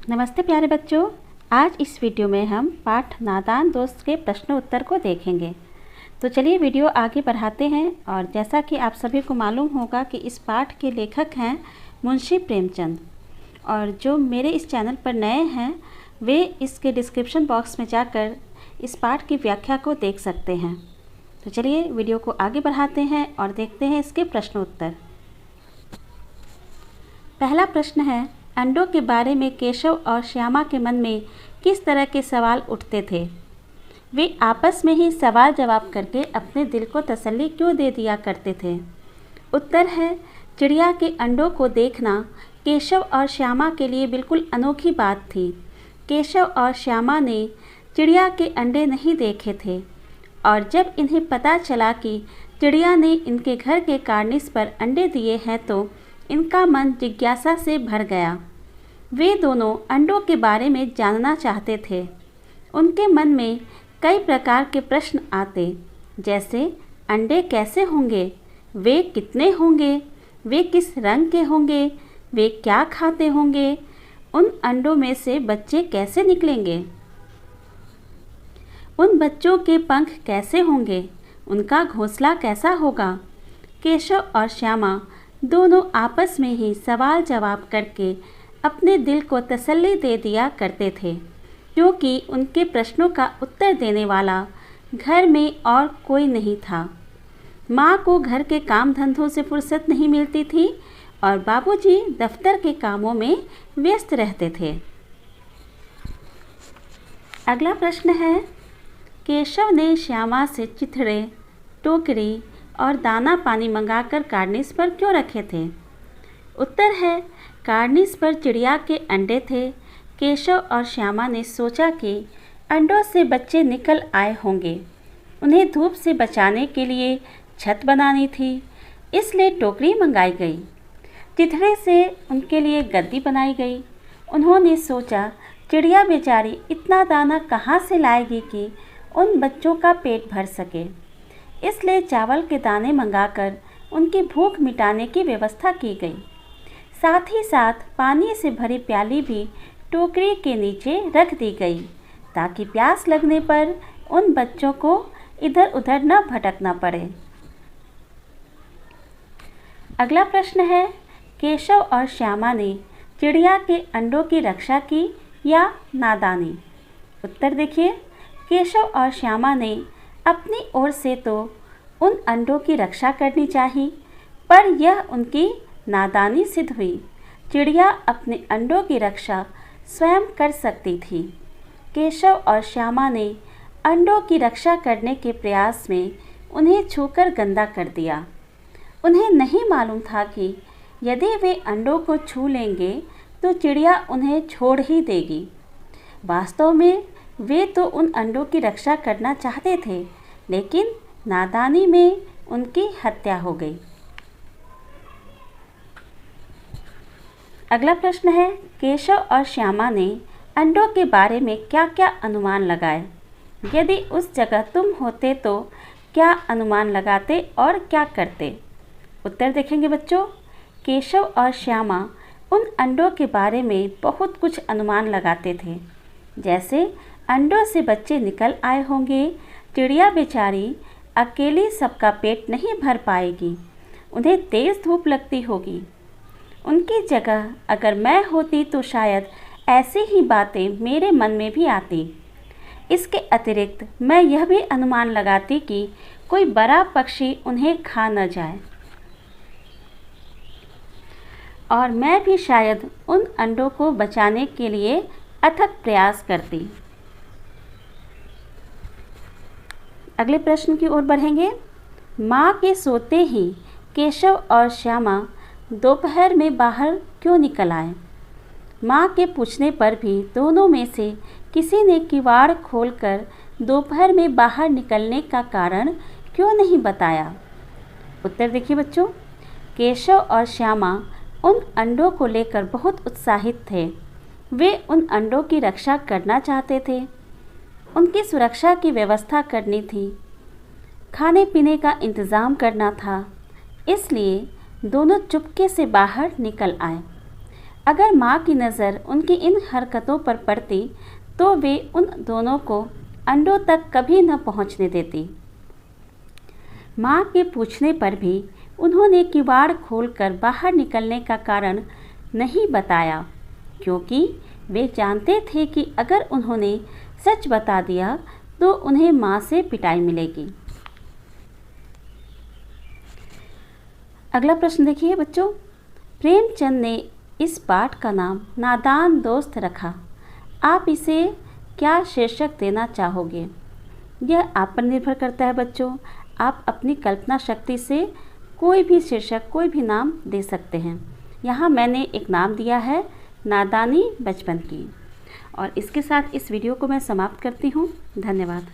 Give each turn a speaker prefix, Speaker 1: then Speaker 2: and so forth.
Speaker 1: नमस्ते प्यारे बच्चों। आज इस वीडियो में हम पाठ नादान दोस्त के प्रश्न उत्तर को देखेंगे। तो चलिए वीडियो आगे बढ़ाते हैं। और जैसा कि आप सभी को मालूम होगा कि इस पाठ के लेखक हैं मुंशी प्रेमचंद। और जो मेरे इस चैनल पर नए हैं वे इसके डिस्क्रिप्शन बॉक्स में जाकर इस पाठ की व्याख्या को देख सकते हैं। तो चलिए वीडियो को आगे बढ़ाते हैं और देखते हैं इसके प्रश्न उत्तर। पहला प्रश्न है, अंडों के बारे में केशव और श्यामा के मन में किस तरह के सवाल उठते थे? वे आपस में ही सवाल जवाब करके अपने दिल को तसल्ली क्यों दे दिया करते थे? उत्तर है, चिड़िया के अंडों को देखना केशव और श्यामा के लिए बिल्कुल अनोखी बात थी। केशव और श्यामा ने चिड़िया के अंडे नहीं देखे थे और जब इन्हें पता चला कि चिड़िया ने इनके घर के कार्निस पर अंडे दिए हैं तो इनका मन जिज्ञासा से भर गया। वे दोनों अंडों के बारे में जानना चाहते थे। उनके मन में कई प्रकार के प्रश्न आते, जैसे अंडे कैसे होंगे, वे कितने होंगे, वे किस रंग के होंगे, वे क्या खाते होंगे, उन अंडों में से बच्चे कैसे निकलेंगे, उन बच्चों के पंख कैसे होंगे, उनका घोंसला कैसा होगा। केशव और श्यामा दोनों आपस में ही सवाल जवाब करके अपने दिल को तसल्ली दे दिया करते थे, क्योंकि उनके प्रश्नों का उत्तर देने वाला घर में और कोई नहीं था। माँ को घर के काम धंधों से फुर्सत नहीं मिलती थी और बाबूजी दफ्तर के कामों में व्यस्त रहते थे। अगला प्रश्न है, केशव ने श्यामा से चिथड़े, टोकरी और दाना पानी मंगाकर कार्निस पर क्यों रखे थे? उत्तर है, कार्निस पर चिड़िया के अंडे थे। केशव और श्यामा ने सोचा कि अंडों से बच्चे निकल आए होंगे। उन्हें धूप से बचाने के लिए छत बनानी थी, इसलिए टोकरी मंगाई गई। चिथड़े से उनके लिए गद्दी बनाई गई। उन्होंने सोचा चिड़िया बेचारी इतना दाना कहाँ से लाएगी कि उन बच्चों का पेट भर सके, इसलिए चावल के दाने मंगाकर उनकी भूख मिटाने की व्यवस्था की गई। साथ ही साथ पानी से भरी प्याली भी टोकरी के नीचे रख दी गई, ताकि प्यास लगने पर उन बच्चों को इधर उधर न भटकना पड़े। अगला प्रश्न है, केशव और श्यामा ने चिड़िया के अंडों की रक्षा की या नादानी? उत्तर देखिए, केशव और श्यामा ने अपनी ओर से तो उन अंडों की रक्षा करनी चाहिए, पर यह उनकी नादानी सिद्ध हुई। चिड़िया अपने अंडों की रक्षा स्वयं कर सकती थी। केशव और श्यामा ने अंडों की रक्षा करने के प्रयास में उन्हें छूकर गंदा कर दिया। उन्हें नहीं मालूम था कि यदि वे अंडों को छू लेंगे तो चिड़िया उन्हें छोड़ ही देगी। वास्तव में वे तो उन अंडों की रक्षा करना चाहते थे, लेकिन नादानी में उनकी हत्या हो गई। अगला प्रश्न है, केशव और श्यामा ने अंडों के बारे में क्या क्या अनुमान लगाए? यदि उस जगह तुम होते तो क्या अनुमान लगाते और क्या करते? उत्तर देखेंगे बच्चों। केशव और श्यामा उन अंडों के बारे में बहुत कुछ अनुमान लगाते थे, जैसे अंडों से बच्चे निकल आए होंगे, चिड़िया बेचारी अकेली सबका पेट नहीं भर पाएगी, उन्हें तेज़ धूप लगती होगी। उनकी जगह अगर मैं होती तो शायद ऐसी ही बातें मेरे मन में भी आती। इसके अतिरिक्त मैं यह भी अनुमान लगाती कि कोई बड़ा पक्षी उन्हें खा न जाए और मैं भी शायद उन अंडों को बचाने के लिए अथक प्रयास करती। अगले प्रश्न की ओर बढ़ेंगे। माँ के सोते ही केशव और श्यामा दोपहर में बाहर क्यों निकल आए? माँ के पूछने पर भी दोनों में से किसी ने किवाड़ खोलकर दोपहर में बाहर निकलने का कारण क्यों नहीं बताया? उत्तर देखिए बच्चों। केशव और श्यामा उन अंडों को लेकर बहुत उत्साहित थे। वे उन अंडों की रक्षा करना चाहते थे, उनकी सुरक्षा की व्यवस्था करनी थी, खाने पीने का इंतज़ाम करना था, इसलिए दोनों चुपके से बाहर निकल आए। अगर माँ की नज़र उनकी इन हरकतों पर पड़ती तो वे उन दोनों को अंडों तक कभी न पहुँचने देती। माँ के पूछने पर भी उन्होंने किवाड़ खोलकर बाहर निकलने का कारण नहीं बताया, क्योंकि वे जानते थे कि अगर उन्होंने सच बता दिया तो उन्हें माँ से पिटाई मिलेगी। अगला प्रश्न देखिए बच्चों, प्रेमचंद ने इस पाठ का नाम नादान दोस्त रखा। आप इसे क्या शीर्षक देना चाहोगे? यह आप पर निर्भर करता है बच्चों। आप अपनी कल्पना शक्ति से कोई भी शीर्षक, कोई भी नाम दे सकते हैं। यहाँ मैंने एक नाम दिया है, नादानी बचपन की। और इसके साथ इस वीडियो को मैं समाप्त करती हूँ। धन्यवाद।